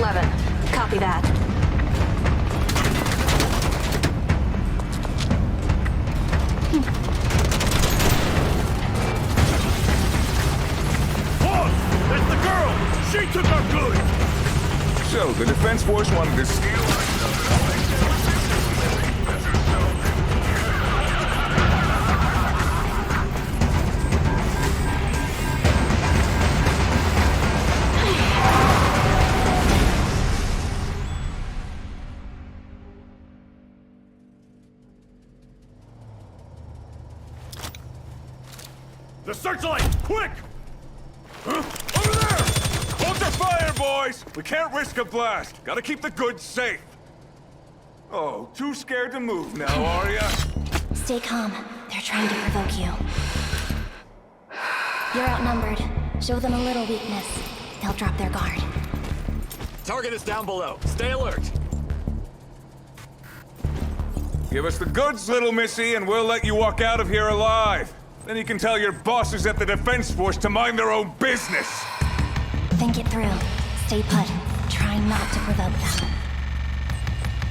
11. Copy that. Boss! That's the girl! She took our goods! So, the Defense Force wanted to steal... The searchlight! Quick! Huh? Over there! Hold your fire, boys! We can't risk a blast. Gotta keep the goods safe. Oh, too scared to move now, are ya? Stay calm. They're trying to provoke you. You're outnumbered. Show them a little weakness. They'll drop their guard. Target is down below. Stay alert. Give us the goods, little missy, and we'll let you walk out of here alive. Then you can tell your bosses at the Defense Force to mind their own business. Think it through. Stay put. Try not to provoke them.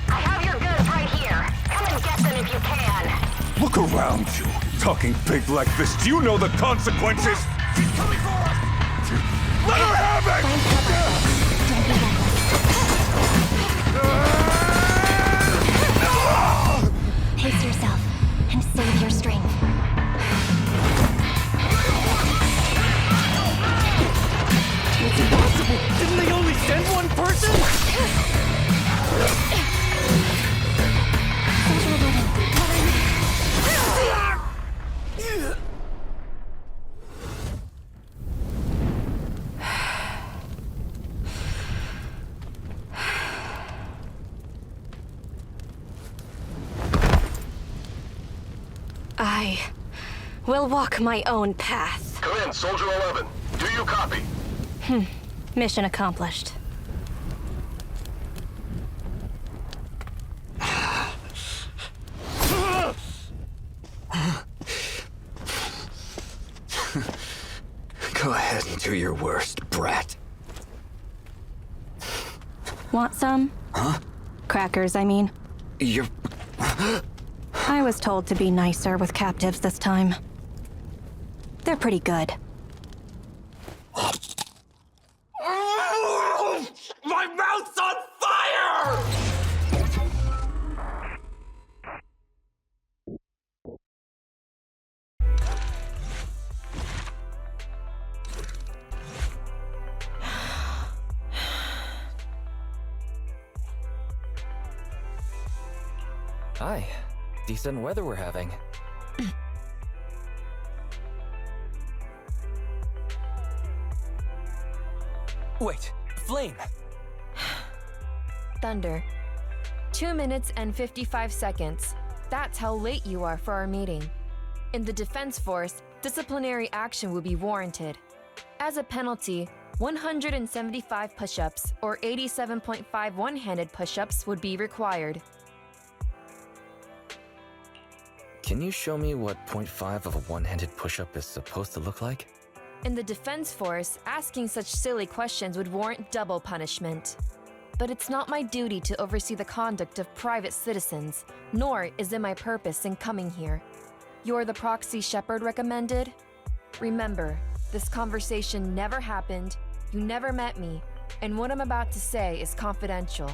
I have your goods right here. Come and get them if you can. Look around you. Talking big like this, do you know the consequences? She's coming for us! Let her have it! Find cover. Don't be reckless. Pace yourself and save your strength. It's impossible! Didn't they only send one person? Central building. Cover me. I will walk my own path. Come in, Soldier 11. Do you copy? Mission accomplished. Go ahead and do your worst, brat. Want some? Huh? Crackers, I mean. You're... I was told to be nicer with captives this time. They're pretty good. My mouth's on fire! Hi. Decent weather we're having. Wait, Flame! Thunder. 2 minutes and 55 seconds. That's how late you are for our meeting. In the Defense Force, disciplinary action would be warranted. As a penalty, 175 push-ups or 87.5 one-handed push-ups would be required. Can you show me what 0.5 of a one-handed push-up is supposed to look like? In the Defense Force, asking such silly questions would warrant double punishment. But it's not my duty to oversee the conduct of private citizens, nor is it my purpose in coming here. You're the proxy Shepard recommended? Remember, this conversation never happened, you never met me, and what I'm about to say is confidential.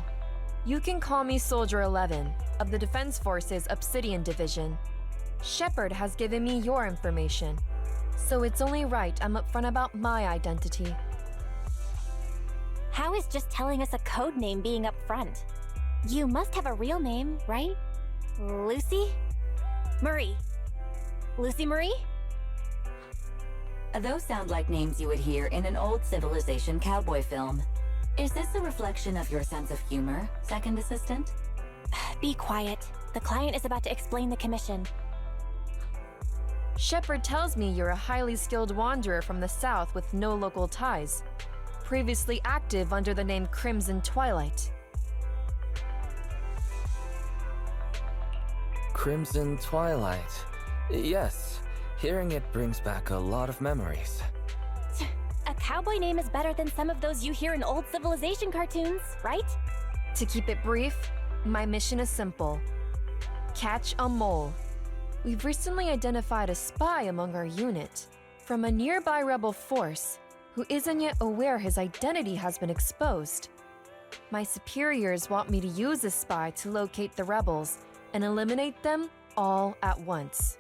You can call me Soldier 11, of the Defense Force's Obsidian Division. Shepard has given me your information, so it's only right I'm upfront about my identity. How is just telling us a code name being up front? You must have a real name, right? Lucy? Marie. Lucy Marie? Those sound like names you would hear in an old civilization cowboy film. Is this a reflection of your sense of humor, Second Assistant? Be quiet. The client is about to explain the commission. Shepard tells me you're a highly skilled wanderer from the south with no local ties. Previously active under the name Crimson Twilight. Crimson Twilight. Yes, hearing it brings back a lot of memories. A cowboy name is better than some of those you hear in old civilization cartoons, right? To keep it brief, my mission is simple. Catch a mole. We've recently identified a spy among our unit from a nearby rebel force who isn't yet aware his identity has been exposed. My superiors want me to use this spy to locate the rebels and eliminate them all at once.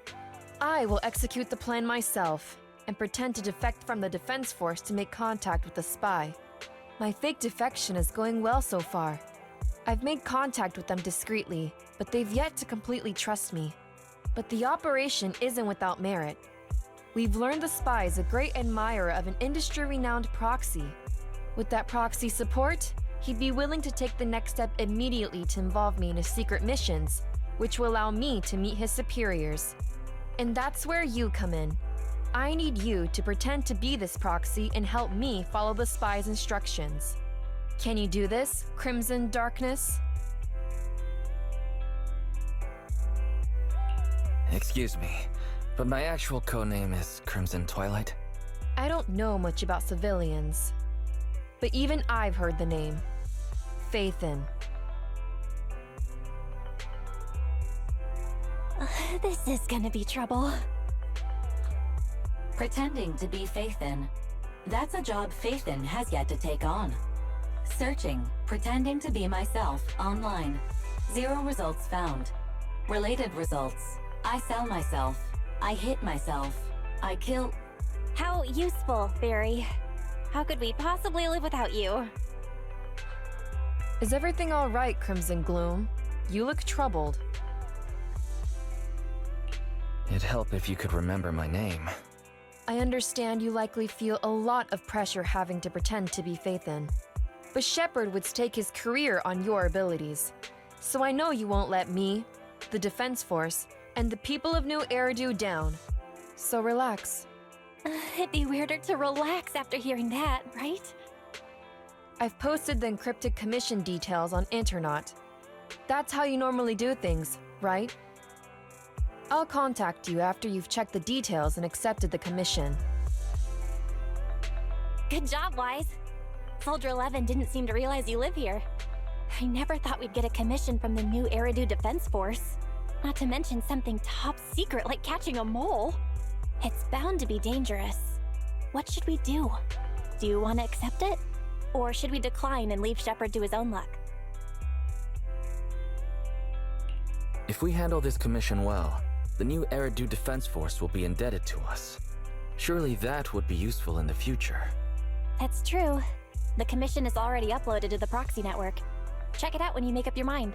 I will execute the plan myself and pretend to defect from the defense force to make contact with the spy. My fake defection is going well so far. I've made contact with them discreetly, but they've yet to completely trust me. But the operation isn't without merit. We've learned the spy is a great admirer of an industry-renowned proxy. With that proxy support, he'd be willing to take the next step immediately to involve me in his secret missions, which will allow me to meet his superiors. And that's where you come in. I need you to pretend to be this proxy and help me follow the spy's instructions. Can you do this, Crimson Darkness? Excuse me, but my actual codename is Crimson Twilight. I don't know much about civilians, but even I've heard the name. Faithin. This is gonna be trouble. Pretending to be Faithin. That's a job Faithin has yet to take on. Searching, pretending to be myself online. 0 results found. Related results. I sell myself. I hit myself. I kill. How useful, Barry. How could we possibly live without you? Is everything all right, Crimson Gloom? You look troubled. It'd help if you could remember my name. I understand you likely feel a lot of pressure having to pretend to be Faithin. But Shepard would stake his career on your abilities. So I know you won't let me, the Defense Force, and the people of New Eridu down. So relax. It'd be weirder to relax after hearing that, right? I've posted the encrypted commission details on Internet. That's how you normally do things, right? I'll contact you after you've checked the details and accepted the commission. Good job, Wise. Soldier 11 didn't seem to realize you live here. I never thought we'd get a commission from the New Eridu Defense Force. Not to mention something top secret like catching a mole. It's bound to be dangerous. What should we do? Do you want to accept it? Or should we decline and leave Shepard to his own luck? If we handle this commission well, the New Eridu Defense Force will be indebted to us. Surely that would be useful in the future. That's true. The commission is already uploaded to the proxy network. Check it out when you make up your mind.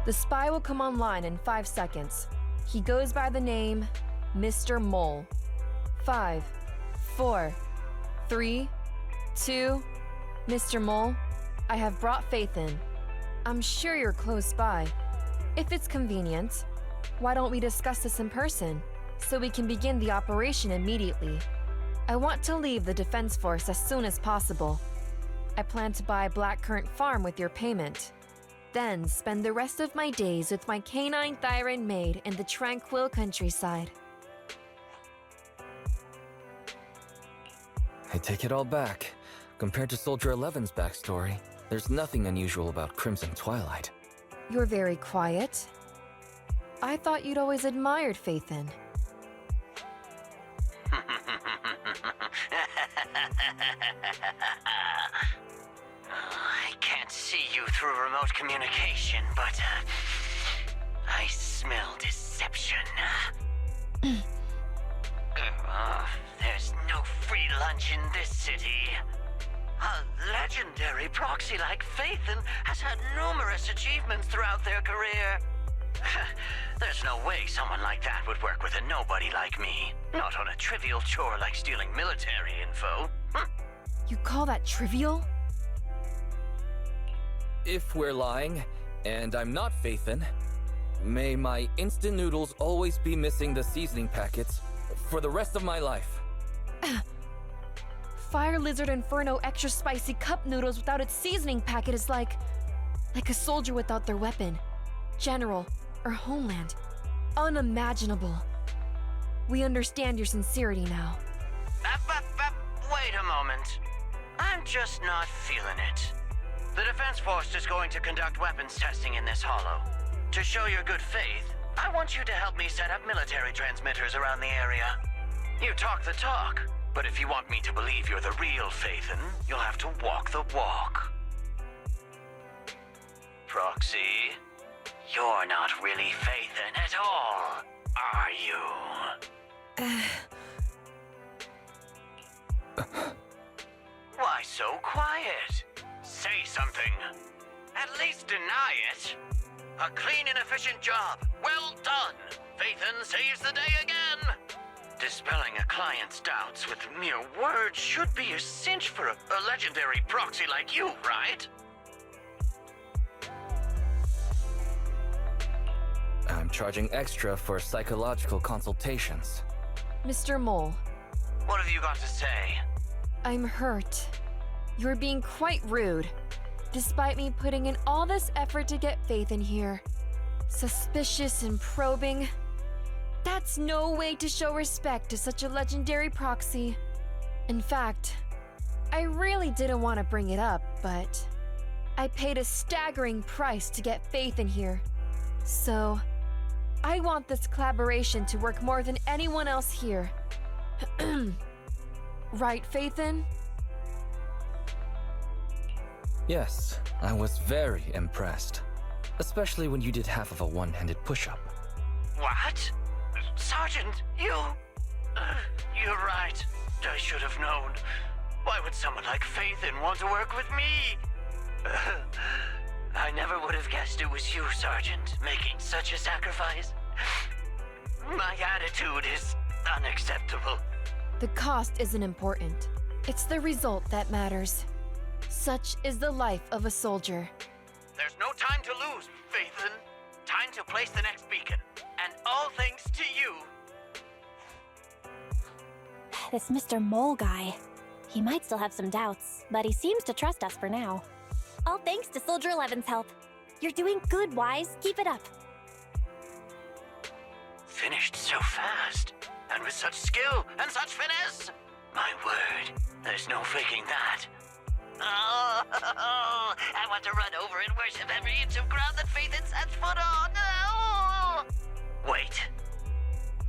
The spy will come online in 5 seconds. He goes by the name Mr. Mole. 5, 4, 3, 2. Mr. Mole, I have brought Faith in. I'm sure you're close by. If it's convenient, why don't we discuss this in person, so we can begin the operation immediately? I want to leave the Defense Force as soon as possible. I plan to buy Blackcurrant Farm with your payment. Then spend the rest of my days with my canine Thyran maid in the tranquil countryside. I take it all back. Compared to Soldier 11's backstory, there's nothing unusual about Crimson Twilight. You're very quiet. I thought you'd always admired Faithin. I can't see you through remote communication, but I smell deception. There's no free lunch in this city. A legendary proxy like Faithin has had numerous achievements throughout their career. There's no way someone like that would work with a nobody like me. Not on a trivial chore like stealing military info. You call that trivial? If we're lying, and I'm not Faithin, may my instant noodles always be missing the seasoning packets for the rest of my life. Fire Lizard Inferno extra spicy cup noodles without its seasoning packet is like a soldier without their weapon, general, or homeland. unimaginable. We understand your sincerity now. Wait a moment. I'm just not feeling it. The Defense Force is going to conduct weapons testing in this hollow. To show your good faith, I want you to help me set up military transmitters around the area. You talk the talk, but if you want me to believe you're the real Phaethon, you'll have to walk the walk. Proxy, you're not really Phaethon at all, are you? Why so quiet? Say something. At least deny it. A clean and efficient job. Well done. Phaethon saves the day again. Dispelling a client's doubts with mere words should be a cinch for a legendary proxy like you, right? I'm charging extra for psychological consultations. Mr. Mole, What have you got to say? I'm hurt. You're being quite rude, despite me putting in all this effort to get Phaethon here. Suspicious and probing. That's no way to show respect to such a legendary proxy. In fact, I really didn't want to bring it up, but I paid a staggering price to get Phaethon here. So, I want this collaboration to work more than anyone else here. Right, Phaethon? Yes, I was very impressed. Especially when you did half of a one-handed push-up. What? Sergeant, you... you're right. I should have known. Why would someone like Phaethon want to work with me? I never would have guessed it was you, Sergeant, making such a sacrifice. My attitude is unacceptable. The cost isn't important. It's the result that matters. Such is the life of a soldier. There's no time to lose, Phaethon. Time to place the next beacon. And all thanks to you. This Mr. Mole guy. He might still have some doubts, but he seems to trust us for now. All thanks to Soldier 11's help. You're doing good, Wise. Keep it up. Finished so fast. And with such skill and such finesse. My word, there's no faking that. Oh, I want to run over and worship every inch of ground that Phaethon sets foot on. Oh. Wait.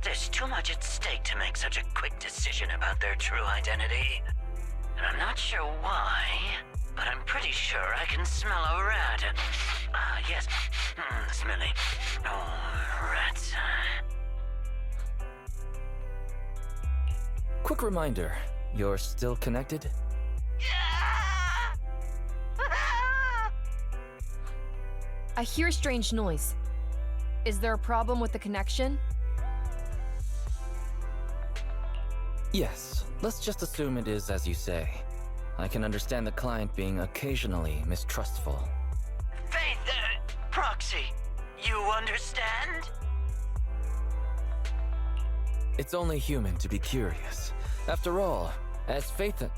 There's too much at stake to make such a quick decision about their true identity. And I'm not sure why, but I'm pretty sure I can smell a rat. Yes. Smelly. Oh, rats. Quick reminder, you're still connected? I hear strange noise. Is there a problem with the connection? Yes, let's just assume it is as you say. I can understand the client being occasionally mistrustful. Faith, Proxy, you understand? It's only human to be curious. After all, as Phaethon...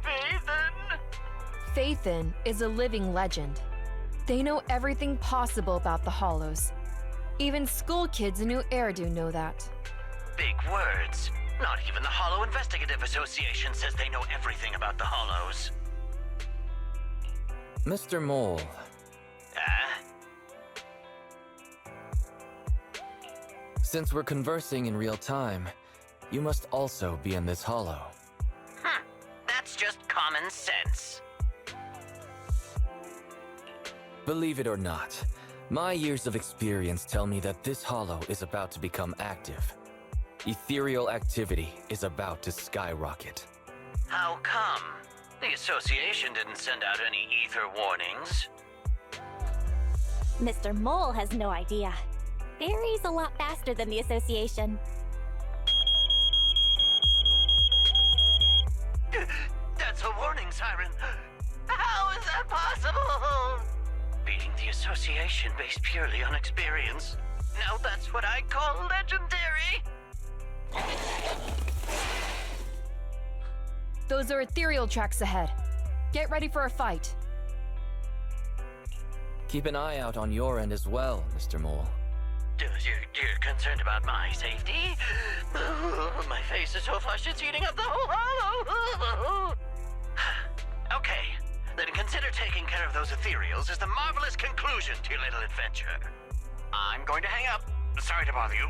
Phaethon? Phaethon is a living legend. They know everything possible about the Hollows. Even school kids in New Eridu know that. Big words. Not even the Hollow Investigative Association says they know everything about the Hollows. Mr. Mole. Since we're conversing in real time, you must also be in this hollow. That's just common sense. Believe it or not, my years of experience tell me that this hollow is about to become active. Ethereal activity is about to skyrocket. How come? The association didn't send out any ether warnings. Mr. Mole has no idea. Barry's a lot faster than the association. That's a warning siren. How is that possible? Beating the association based purely on experience. Now that's what I call legendary. Those are ethereal tracks ahead. Get ready for a fight. Keep an eye out on your end as well, Mr. Mole. You're concerned about my safety? My face is so flushed it's eating up the whole hollow. Okay, then consider taking care of those ethereals as the marvelous conclusion to your little adventure. I'm going to hang up. Sorry to bother you.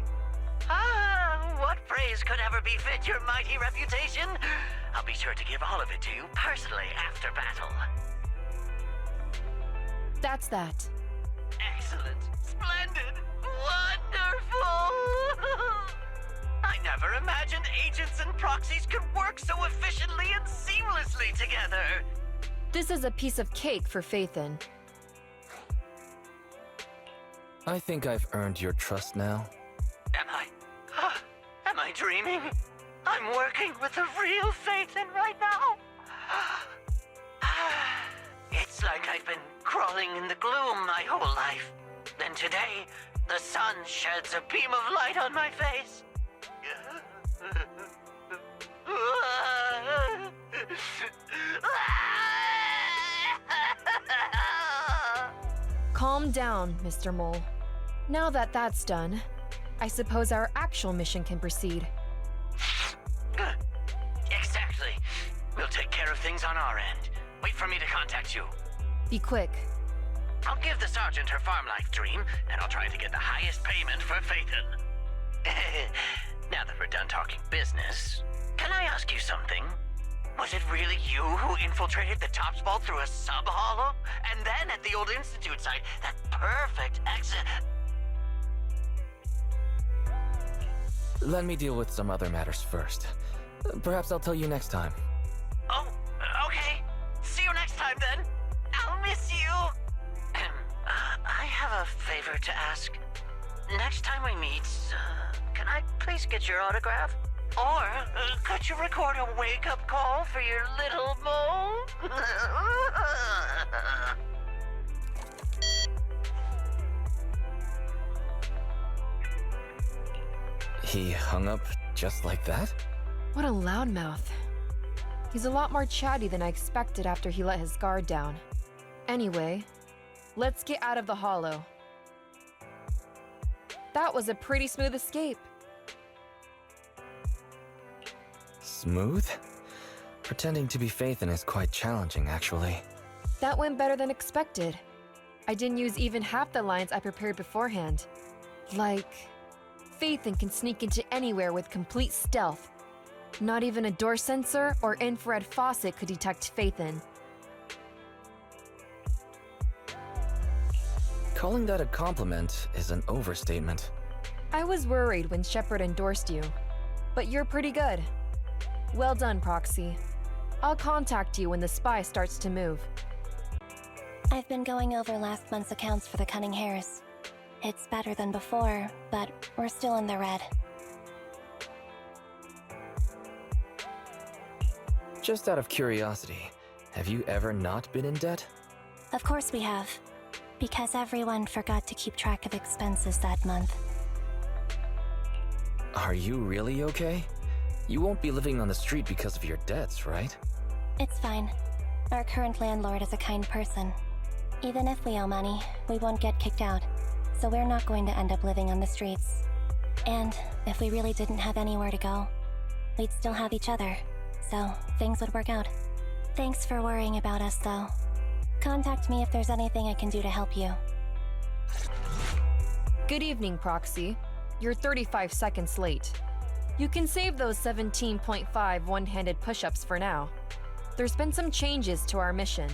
What praise could ever befit your mighty reputation? I'll be sure to give all of it to you personally after battle. That's that. Excellent. Splendid. Wonderful. I never imagined agents and proxies could work so efficiently and seamlessly together. This is a piece of cake for Faithin. I think I've earned your trust now. Am I dreaming? I'm working with the real Faithin right now. It's like I've been crawling in the gloom my whole life. Then today, the sun sheds a beam of light on my face. Calm down, Mr. Mole. Now that that's done, I suppose our actual mission can proceed. Exactly. We'll take care of things on our end. Wait for me to contact you. Be quick. I'll give the sergeant her farm life dream, and I'll try to get the highest payment for Faithin. Now that we're done talking business, can I ask you something? Was it really you who infiltrated the Tops Vault through a sub-hollow? And then at the old Institute site, that perfect exit... Let me deal with some other matters first. Perhaps I'll tell you next time. Oh, okay. See you next time, then. I'll miss you. I have a favor to ask. Next time we meet, can I please get your autograph? Or could you record a wake-up call for your little mole? He hung up just like that? What a loudmouth. He's a lot more chatty than I expected after he let his guard down. Anyway, let's get out of the hollow. That was a pretty smooth escape. Smooth? Pretending to be Faithin is quite challenging, actually. That went better than expected. I didn't use even half the lines I prepared beforehand. Like, Faithin can sneak into anywhere with complete stealth. Not even a door sensor or infrared faucet could detect Faithin. Calling that a compliment is an overstatement. I was worried when Shepard endorsed you, but you're pretty good. Well done, Proxy. I'll contact you when the spy starts to move. I've been going over last month's accounts for the Cunning Hares. It's better than before, but we're still in the red. Just out of curiosity, have you ever not been in debt? Of course we have. Because everyone forgot to keep track of expenses that month. Are you really okay? You won't be living on the street because of your debts, right? It's fine. Our current landlord is a kind person. Even if we owe money, we won't get kicked out. So we're not going to end up living on the streets. And if we really didn't have anywhere to go, we'd still have each other. So things would work out. Thanks for worrying about us, though. Contact me if there's anything I can do to help you. Good evening, Proxy. You're 35 seconds late. You can save those 17.5 one-handed push-ups for now. There's been some changes to our mission.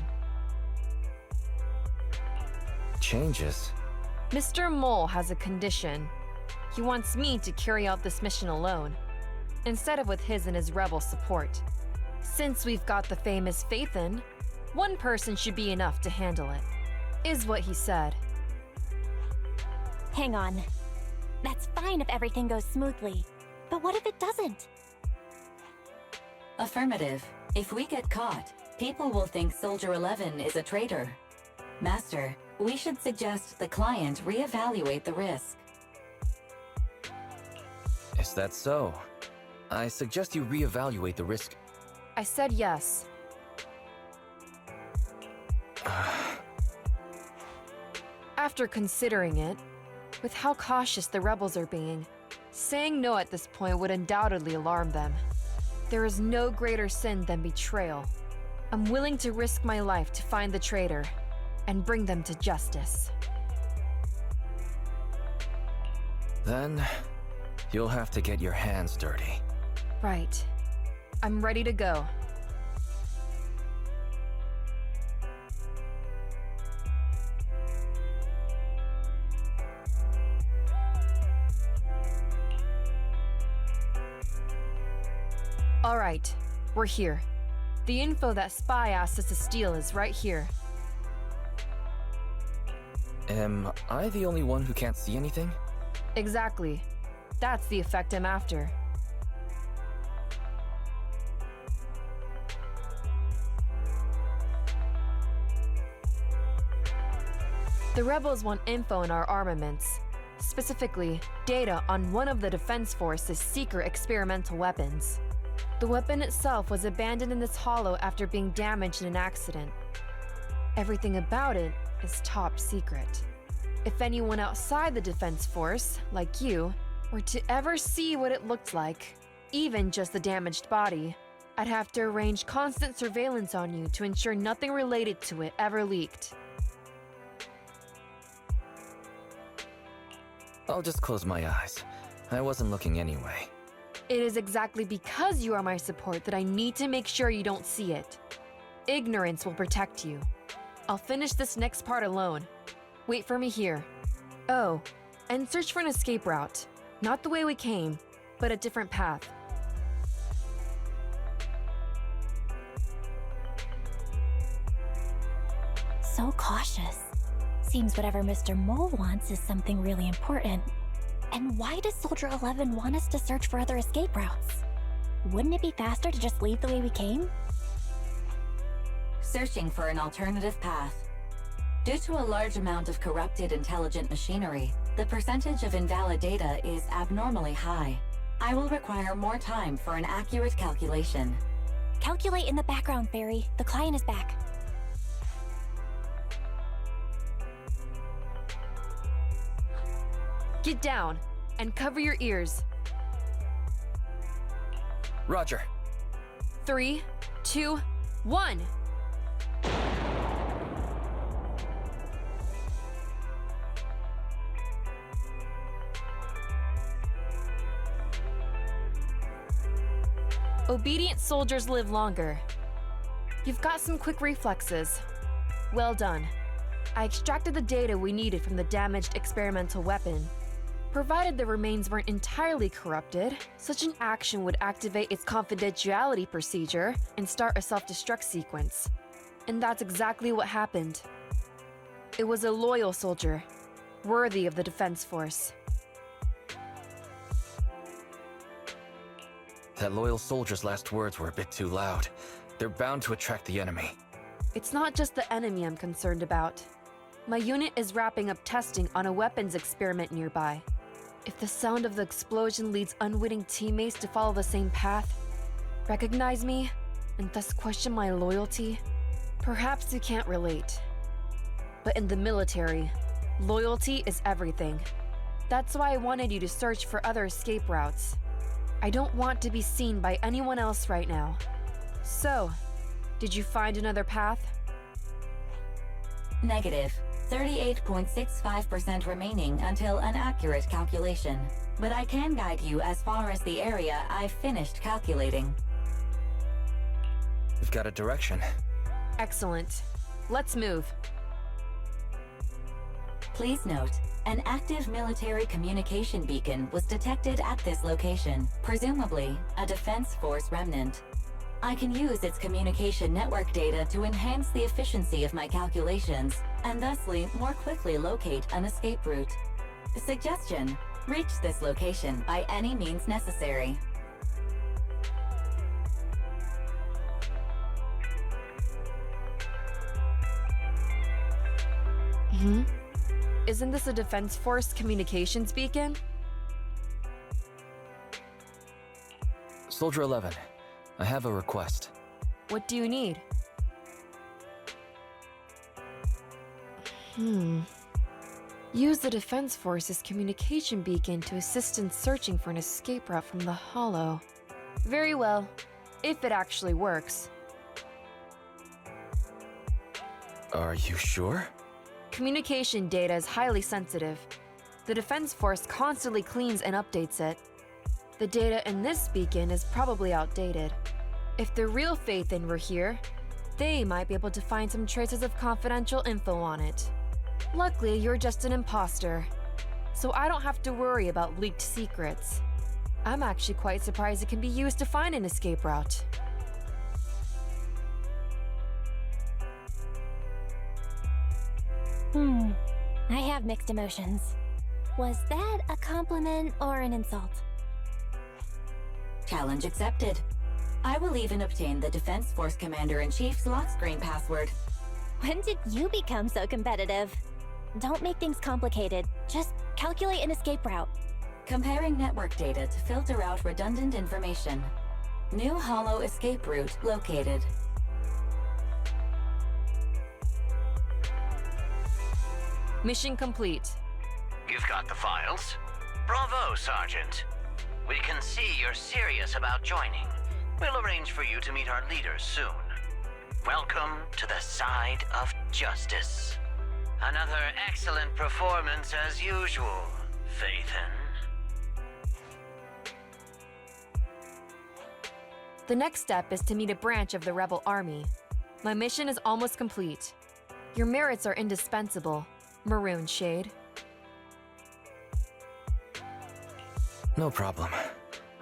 Changes? Mr. Mole has a condition. He wants me to carry out this mission alone, instead of with his and his rebel support. Since we've got the famous Faithin, one person should be enough to handle it, is what he said. Hang on. That's fine if everything goes smoothly. But what if it doesn't? Affirmative. If we get caught, people will think Soldier 11 is a traitor. Master, we should suggest the client reevaluate the risk. Is that so? I suggest you reevaluate the risk. I said yes. After considering it, With how cautious the rebels are being, saying no at this point would undoubtedly alarm them. There is no greater sin than betrayal. I'm willing to risk my life to find the traitor and bring them to justice. Then, you'll have to get your hands dirty. Right. I'm ready to go. All right, we're here. The info that Spy asked us to steal is right here. Am I the only one who can't see anything? Exactly. That's the effect I'm after. The rebels want info on our armaments. Specifically, data on one of the Defense Force's secret experimental weapons. The weapon itself was abandoned in this hollow after being damaged in an accident. Everything about it is top secret. If anyone outside the Defense Force, like you, were to ever see what it looked like, even just the damaged body, I'd have to arrange constant surveillance on you to ensure nothing related to it ever leaked. I'll just close my eyes. I wasn't looking anyway. It is exactly because you are my support that I need to make sure you don't see it. Ignorance will protect you. I'll finish this next part alone. Wait for me here. Oh, and search for an escape route. Not the way we came, but a different path. So cautious. Seems whatever Mr. Mole wants is something really important. And why does Soldier 11 want us to search for other escape routes? Wouldn't it be faster to just leave the way we came? Searching for an alternative path. Due to a large amount of corrupted intelligent machinery, the percentage of invalid data is abnormally high. I will require more time for an accurate calculation. Calculate in the background, Fairy. The client is back. Get down and cover your ears. Roger. 3, 2, 1. Obedient soldiers live longer. You've got some quick reflexes. Well done. I extracted the data we needed from the damaged experimental weapon. Provided the remains weren't entirely corrupted, such an action would activate its confidentiality procedure and start a self-destruct sequence. And that's exactly what happened. It was a loyal soldier, worthy of the Defense Force. That loyal soldier's last words were a bit too loud. They're bound to attract the enemy. It's not just the enemy I'm concerned about. My unit is wrapping up testing on a weapons experiment nearby. If the sound of the explosion leads unwitting teammates to follow the same path, recognize me, and thus question my loyalty, perhaps you can't relate. But in the military, loyalty is everything. That's why I wanted you to search for other escape routes. I don't want to be seen by anyone else right now. So, did you find another path? Negative. 38.65% remaining until an accurate calculation. But I can guide you as far as the area I've finished calculating. We've got a direction. Excellent. Let's move. Please note, an active military communication beacon was detected at this location, presumably a Defense Force remnant. I can use its communication network data to enhance the efficiency of my calculations, and thusly more quickly locate an escape route. Suggestion: reach this location by any means necessary. Isn't this a Defense Force communications beacon? Soldier 11, I have a request. What do you need? Use the Defense Force's communication beacon to assist in searching for an escape route from the Hollow. Very well, if it actually works. Are you sure? Communication data is highly sensitive. The Defense Force constantly cleans and updates it. The data in this beacon is probably outdated. If the real Faithin were here, they might be able to find some traces of confidential info on it. Luckily, you're just an imposter, so I don't have to worry about leaked secrets. I'm actually quite surprised it can be used to find an escape route. I have mixed emotions. Was that a compliment or an insult? Challenge accepted. I will even obtain the Defense Force Commander-in-Chief's lock screen password. When did you become so competitive? Don't make things complicated. Just calculate an escape route. Comparing network data to filter out redundant information. New Hollow escape route located. Mission complete. You've got the files? Bravo, Sergeant. We can see you're serious about joining. We'll arrange for you to meet our leaders soon. Welcome to the side of justice. Another excellent performance as usual, Faithin. The next step is to meet a branch of the Rebel Army. My mission is almost complete. Your merits are indispensable, Maroon Shade. No problem.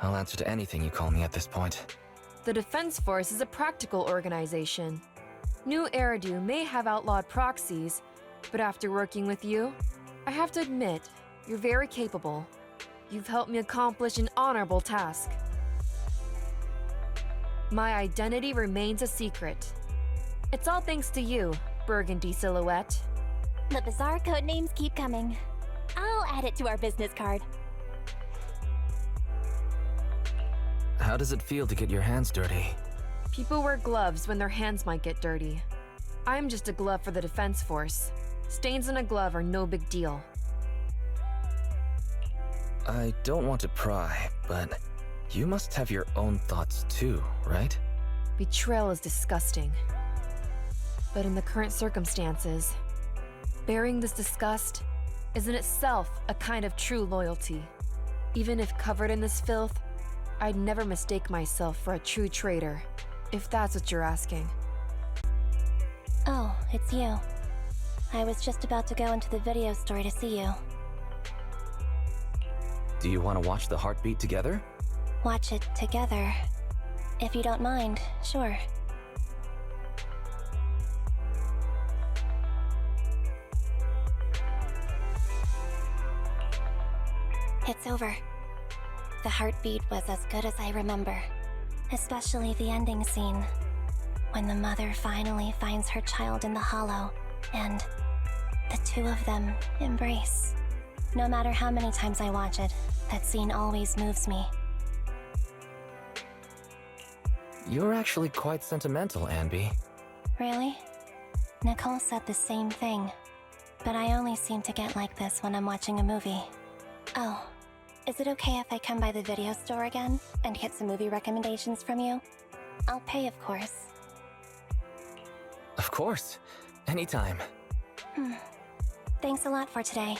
I'll answer to anything you call me at this point. The Defense Force is a practical organization. New Eridu may have outlawed proxies, but after working with you, I have to admit, you're very capable. You've helped me accomplish an honorable task. My identity remains a secret. It's all thanks to you, Burgundy Silhouette. The bizarre code names keep coming. I'll add it to our business card. How does it feel to get your hands dirty? People wear gloves when their hands might get dirty. I'm just a glove for the Defense Force. Stains on a glove are no big deal. I don't want to pry, but you must have your own thoughts too, right? Betrayal is disgusting. But in the current circumstances, bearing this disgust is in itself a kind of true loyalty. Even if covered in this filth, I'd never mistake myself for a true traitor, if that's what you're asking. Oh, it's you. I was just about to go into the video store to see you. Do you want to watch the heartbeat together? Watch it together. If you don't mind, sure. It's over. The heartbeat was as good as I remember. Especially the ending scene. When the mother finally finds her child in the hollow, and the two of them embrace. No matter how many times I watch it, that scene always moves me. You're actually quite sentimental, Anby. Really? Nicole said the same thing. But I only seem to get like this when I'm watching a movie. Oh, is it okay if I come by the video store again and get some movie recommendations from you? I'll pay, of course. Of course. Anytime. Thanks a lot for today.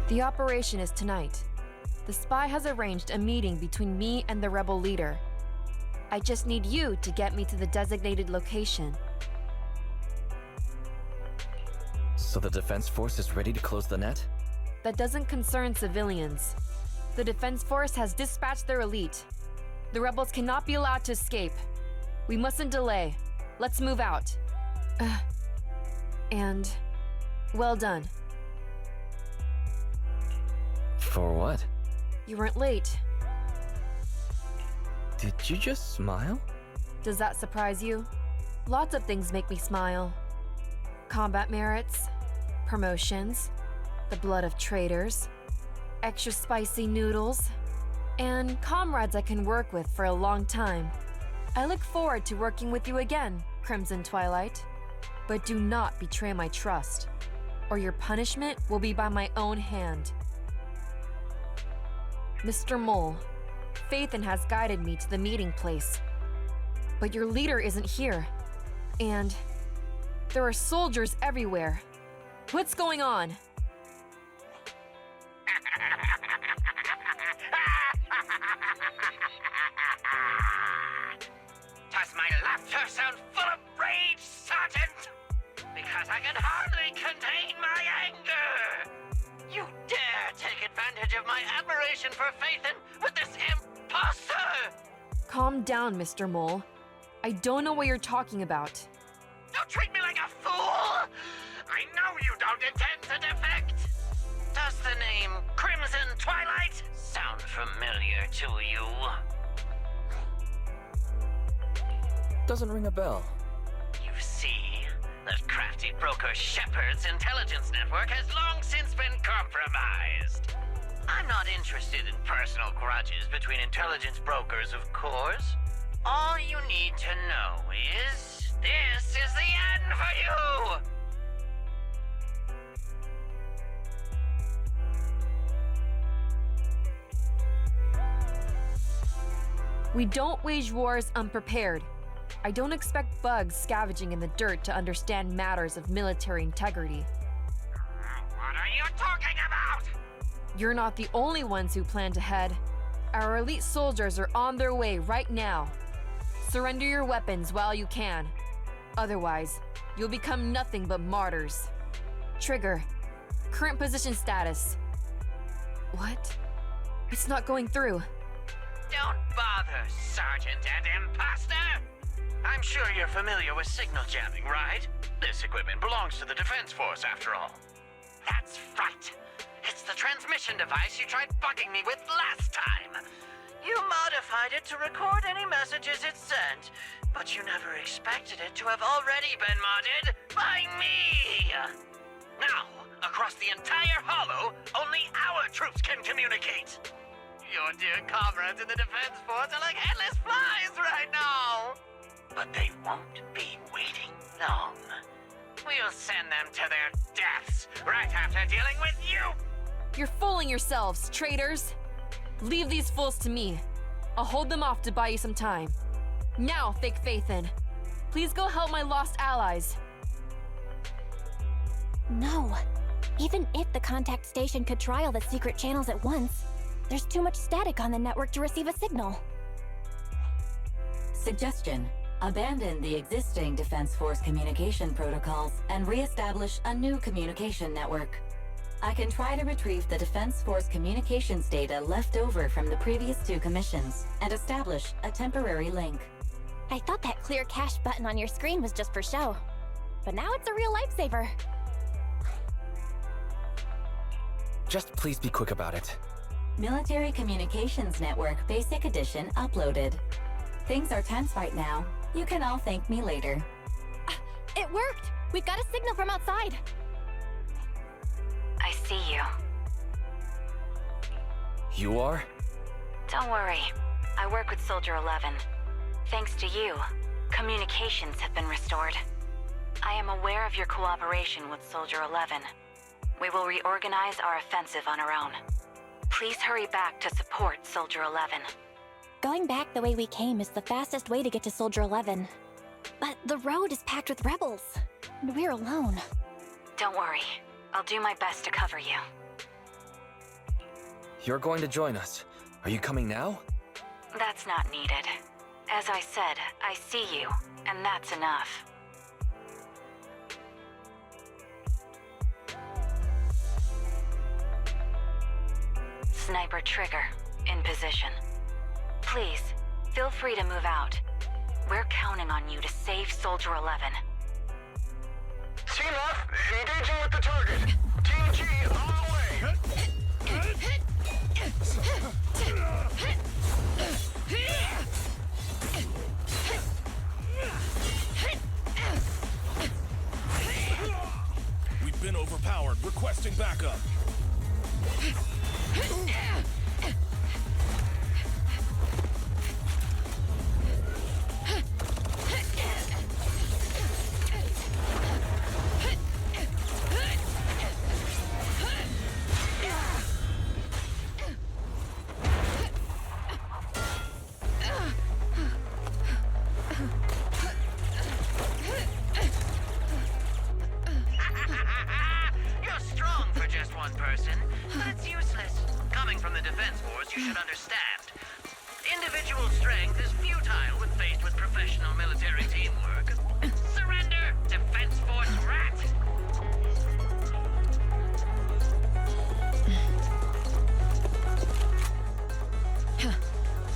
The operation is tonight. The spy has arranged a meeting between me and the rebel leader. I just need you to get me to the designated location. So the Defense Force is ready to close the net? That doesn't concern civilians. The Defense Force has dispatched their elite. The rebels cannot be allowed to escape. We mustn't delay. Let's move out. And well done. For what? You weren't late. Did you just smile? Does that surprise you? Lots of things make me smile. Combat merits, promotions, the blood of traitors, extra spicy noodles, and comrades I can work with for a long time. I look forward to working with you again, Crimson Twilight. But do not betray my trust. or your punishment will be by my own hand. Mr. Mole, Phaethon has guided me to the meeting place. But your leader isn't here. And there are soldiers everywhere. What's going on? 'Does my laughter sound full of rage, Sergeant? Because I can hardly contain my anger! You dare take advantage of my admiration for Phaethon with this imposter! Calm down, Mr. Mole. I don't know what you're talking about. Don't treat me like a fool! I know you don't intend to defect! Does the name Crimson Twilight sound familiar to you? Doesn't ring a bell. You see, that crafty broker Shepard's intelligence network has long since been compromised. I'm not interested in personal grudges between intelligence brokers, of course. All you need to know is, this is the end for you! We don't wage wars unprepared. I don't expect bugs scavenging in the dirt to understand matters of military integrity. What are you talking about? You're not the only ones who planned ahead. Our elite soldiers are on their way right now. Surrender your weapons while you can. Otherwise, you'll become nothing but martyrs. Trigger. Current position status. What? It's not going through. Don't bother, Sergeant and Imposter! I'm sure you're familiar with signal jamming, right? This equipment belongs to the Defense Force, after all. That's right. It's the transmission device you tried bugging me with last time. You modified it to record any messages it sent, but you never expected it to have already been modded by me! Now, across the entire Hollow, only our troops can communicate! Your dear comrades in the Defense Force are like headless flies right now! But they won't be waiting long. We'll send them to their deaths right after dealing with you! You're fooling yourselves, traitors! Leave these fools to me. I'll hold them off to buy you some time. Now, fake Phaethon, please go help my lost allies. No. Even if the contact station could trial the secret channels at once, there's too much static on the network to receive a signal. Suggestion: abandon the existing Defense Force communication protocols and re-establish a new communication network. I can try to retrieve the Defense Force communications data left over from the previous 2 commissions and establish a temporary link. I thought that clear cache button on your screen was just for show, but now it's a real lifesaver. Just please be quick about it. Military Communications Network Basic Edition uploaded. Things are tense right now. You can all thank me later. It worked! We've got a signal from outside! I see you. You are? Don't worry. I work with Soldier 11. Thanks to you, communications have been restored. I am aware of your cooperation with Soldier 11. We will reorganize our offensive on our own. Please hurry back to support Soldier 11. Going back the way we came is the fastest way to get to Soldier 11. But the road is packed with rebels, and we're alone. Don't worry. I'll do my best to cover you. You're going to join us. Are you coming now? That's not needed. As I said, I see you, and that's enough. Sniper Trigger, in position. Please, feel free to move out. We're counting on you to save Soldier 11. Team F, engaging with the target. Team G, on the way. We've been overpowered. Requesting backup. strength is futile when faced with professional military teamwork. Surrender, Defense Force rat!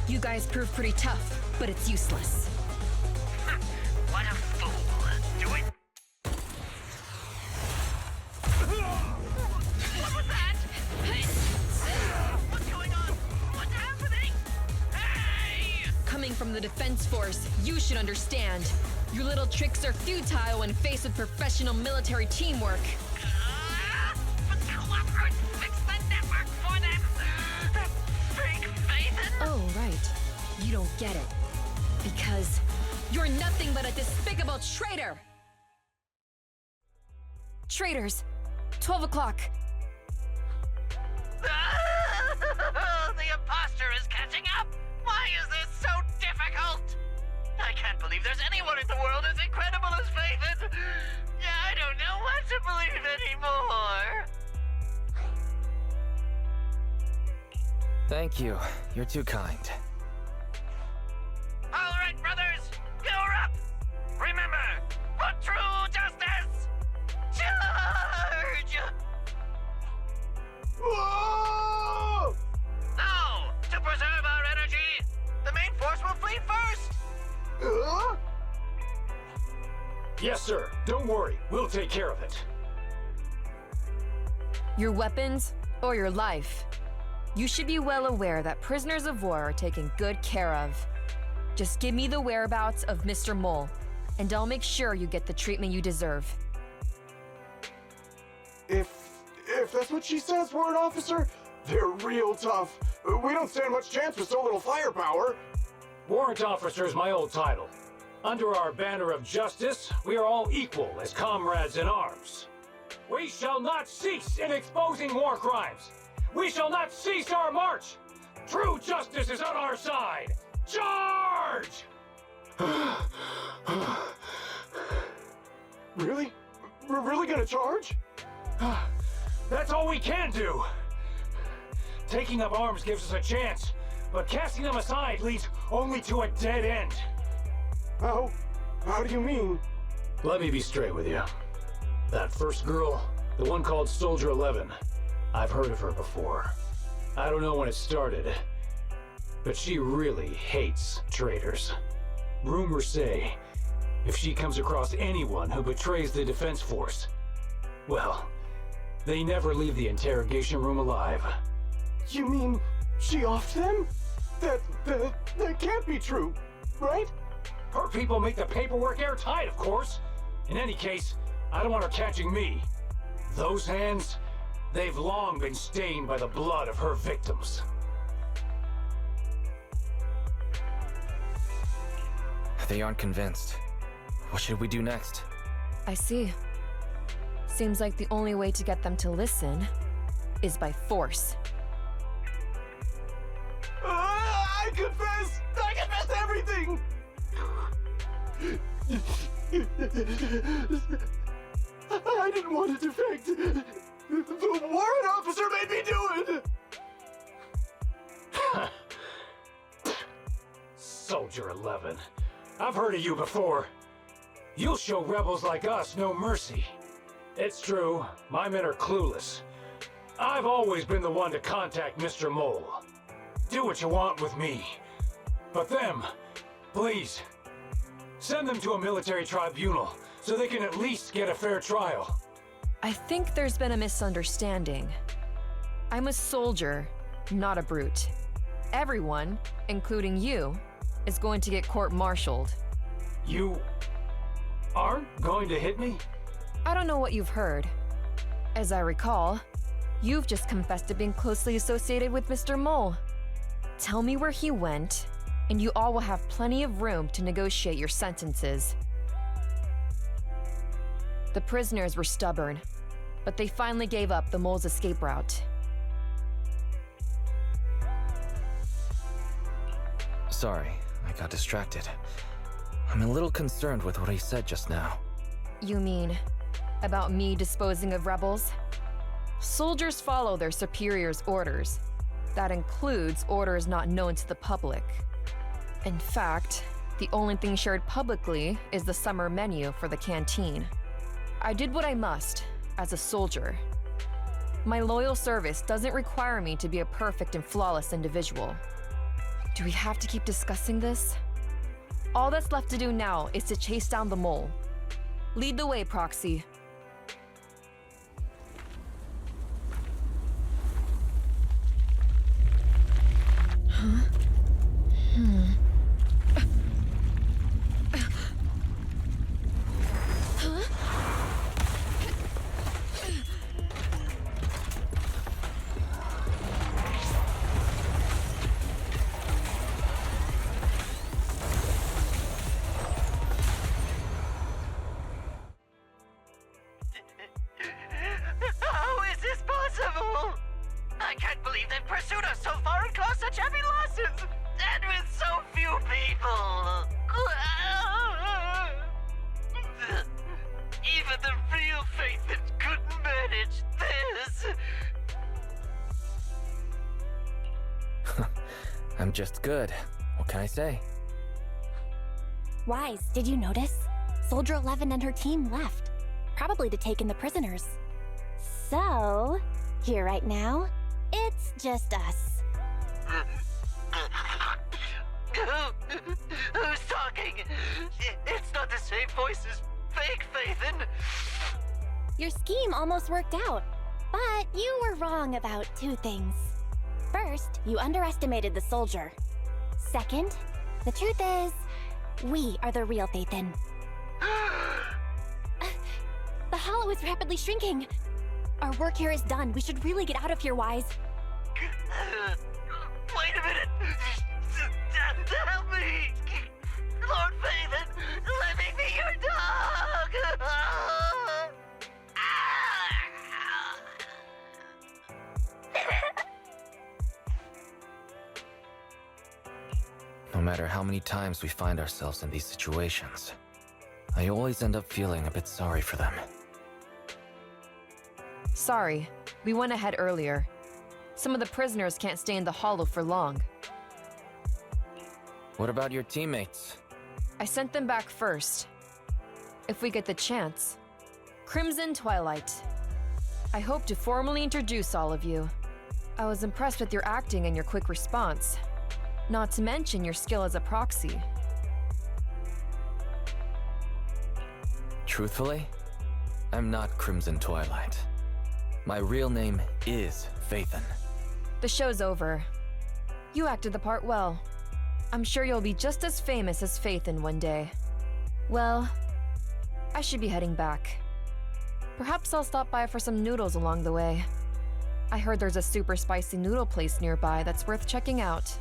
You guys prove pretty tough, but it's useless. What a fool. Do it. What was that? What's going on? What's happening? Hey! Coming from the Defense Force, you should understand. Your little tricks are futile when faced with professional military teamwork. But Cooperate fix the network for them. That fake Faithin? Oh, right. You don't get it. Because you're nothing but a despicable traitor! Traitors, 12 o'clock. The imposter is catching up! Why is this so difficult? I can't believe there's anyone in the world as incredible as Faithin! I don't know what to believe anymore! Thank you. You're too kind. Alright, brothers! You're up! Remember, for true justice! Charge! Whoa! Now, to preserve our energy, the main force will flee first! Yes, sir. Don't worry. We'll take care of it. Your weapons or your life. You should be well aware that prisoners of war are taken good care of. Just give me the whereabouts of Mr. Mole, and I'll make sure you get the treatment you deserve. If that's what she says, Warrant Officer, they're real tough. We don't stand much chance with so little firepower. Warrant Officer is my old title. Under our banner of justice, we are all equal as comrades in arms. We shall not cease in exposing war crimes. We shall not cease our march. True justice is on our side. Charge! Really? We're really gonna charge? That's all we can do. Taking up arms gives us a chance, but casting them aside leads only to a dead end. How do you mean? Let me be straight with you. That first girl, the one called Soldier 11, I've heard of her before. I don't know when it started, but she really hates traitors. Rumors say, if she comes across anyone who betrays the Defense Force, well, they never leave the interrogation room alive. You mean she offed them? That can't be true, right? Her people make the paperwork airtight, of course. In any case, I don't want her catching me. Those hands, they've long been stained by the blood of her victims. They aren't convinced. What should we do next? I see. Seems like the only way to get them to listen is by force. I confess everything! I didn't want to defect. The warrant officer made me do it! Soldier 11. I've heard of you before. You'll show rebels like us no mercy. It's true, my men are clueless. I've always been the one to contact Mr. Mole. Do what you want with me. But them, please, send them to a military tribunal so they can at least get a fair trial. I think there's been a misunderstanding. I'm a soldier, not a brute. Everyone, including you, is going to get court-martialed. You aren't going to hit me? I don't know what you've heard. As I recall, you've just confessed to being closely associated with Mr. Mole. Tell me where he went, and you all will have plenty of room to negotiate your sentences. The prisoners were stubborn, but they finally gave up the Mole's escape route. Sorry, I got distracted. I'm a little concerned with what he said just now. You mean about me disposing of rebels? Soldiers follow their superiors' orders. That includes orders not known to the public. In fact, the only thing shared publicly is the summer menu for the canteen. I did what I must, as a soldier. My loyal service doesn't require me to be a perfect and flawless individual. Do we have to keep discussing this? All that's left to do now is to chase down the mole. Lead the way, Proxy. Huh? How is this possible? I can't believe they've pursued us so far and caused such heavy losses! And with so few people! Even the real Faithin couldn't manage this! I'm just good. What can I say? Wise, did you notice? Soldier 11 and her team left. Probably to take in the prisoners. So, here right now, it's just us. Who's talking? It's not the same voice as fake Faithin. Your scheme almost worked out, but you were wrong about two things. First, you underestimated the soldier. Second, the truth is, we are the real Faithin. The hollow is rapidly shrinking. Our work here is done. We should really get out of here, Wise. Wait a minute! Help me! Lord Faithin, let me be your dog! No matter how many times we find ourselves in these situations, I always end up feeling a bit sorry for them. Sorry, we went ahead earlier. Some of the prisoners can't stay in the hollow for long. What about your teammates? I sent them back first. If we get the chance. Crimson Twilight. I hope to formally introduce all of you. I was impressed with your acting and your quick response. Not to mention your skill as a proxy. Truthfully, I'm not Crimson Twilight. My real name is Faithin. The show's over. You acted the part well. I'm sure you'll be just as famous as Faithin one day. Well, I should be heading back. Perhaps I'll stop by for some noodles along the way. I heard there's a super spicy noodle place nearby that's worth checking out.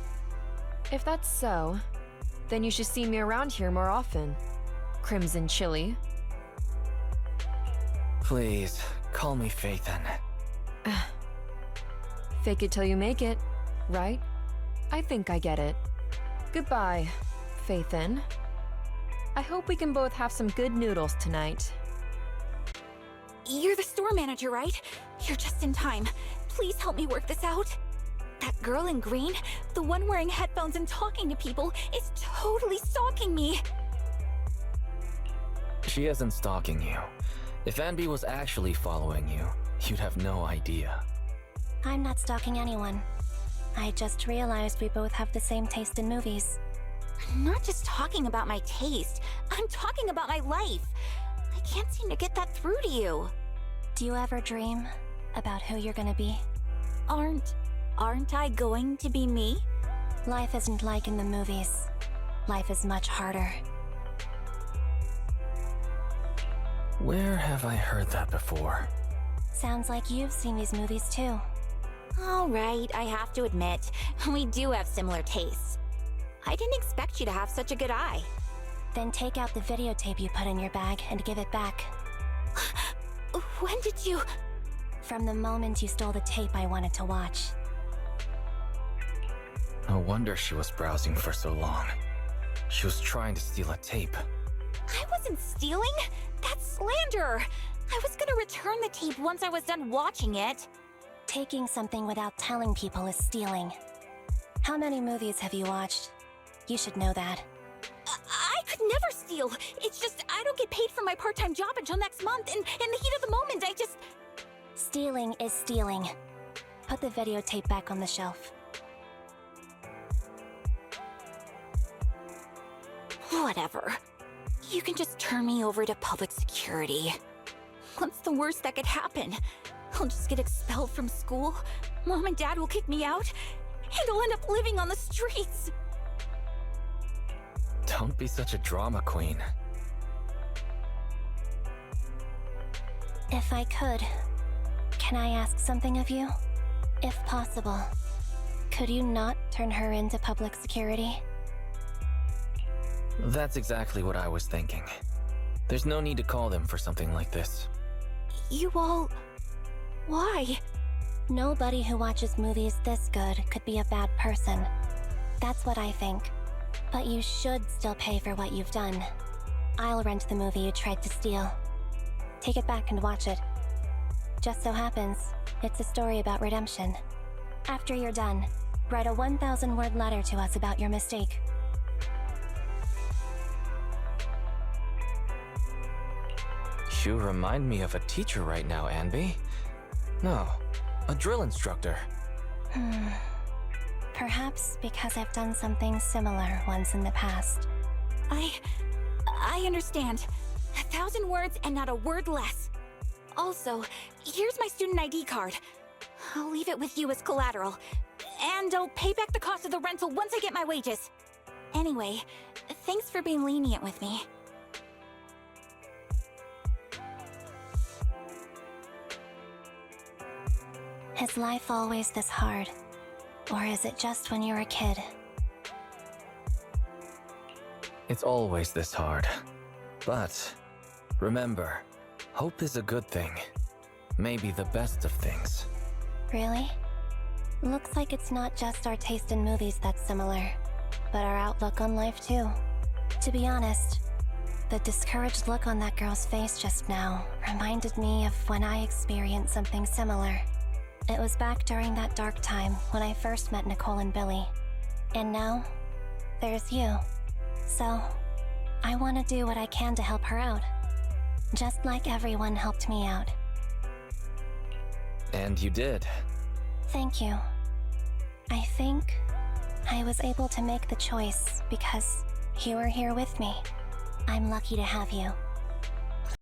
If that's so, then you should see me around here more often. Crimson Chili. Please, call me Faithin. Fake it till you make it, right? I think I get it. Goodbye, Faithin. I hope we can both have some good noodles tonight. You're the store manager, right? You're just in time. Please help me work this out. That girl in green, the one wearing headphones and talking to people, is totally stalking me. She isn't stalking you. If Anby was actually following you, you'd have no idea. I'm not stalking anyone. I just realized we both have the same taste in movies. I'm not just talking about my taste. I'm talking about my life. I can't seem to get that through to you. Do you ever dream about who you're gonna be? Aren't I going to be me? Life isn't like in the movies. Life is much harder. Where have I heard that before? Sounds like you've seen these movies too. All right, I have to admit, we do have similar tastes. I didn't expect you to have such a good eye. Then take out the videotape you put in your bag and give it back. When did you... From the moment you stole the tape I wanted to watch. No wonder she was browsing for so long. She was trying to steal a tape. I wasn't stealing. That's slander. I was gonna return the tape once I was done watching it. Taking something without telling people is stealing. How many movies have you watched? You should know that. I could never steal. It's just I don't get paid for my part-time job until next month, and in the heat of the moment, I just... Stealing is stealing. Put the videotape back on the shelf. Whatever. You can just turn me over to public security. What's the worst that could happen? I'll just get expelled from school, Mom and Dad will kick me out, and I'll end up living on the streets. Don't be such a drama queen. If I could, can I ask something of you? If possible, could you not turn her into public security? That's exactly what I was thinking. There's no need to call them for something like this. You all... Why? Nobody who watches movies this good could be a bad person. That's what I think. But you should still pay for what you've done. I'll rent the movie you tried to steal. Take it back and watch it. Just so happens, it's a story about redemption. After you're done, write a 1,000-word letter to us about your mistake. You remind me of a teacher right now, Anby. No, a drill instructor. Perhaps because I've done something similar once in the past. I understand. 1,000 words and not a word less. Also, here's my student ID card. I'll leave it with you as collateral. And I'll pay back the cost of the rental once I get my wages. Anyway, thanks for being lenient with me. Is life always this hard? Or is it just when you're a kid? It's always this hard. But remember, hope is a good thing. Maybe the best of things. Really? Looks like it's not just our taste in movies that's similar, but our outlook on life too. To be honest, the discouraged look on that girl's face just now reminded me of when I experienced something similar. It was back during that dark time when I first met Nicole and Billy. And now, there's you. So, I want to do what I can to help her out. Just like everyone helped me out. And you did. Thank you. I think I was able to make the choice because you were here with me. I'm lucky to have you.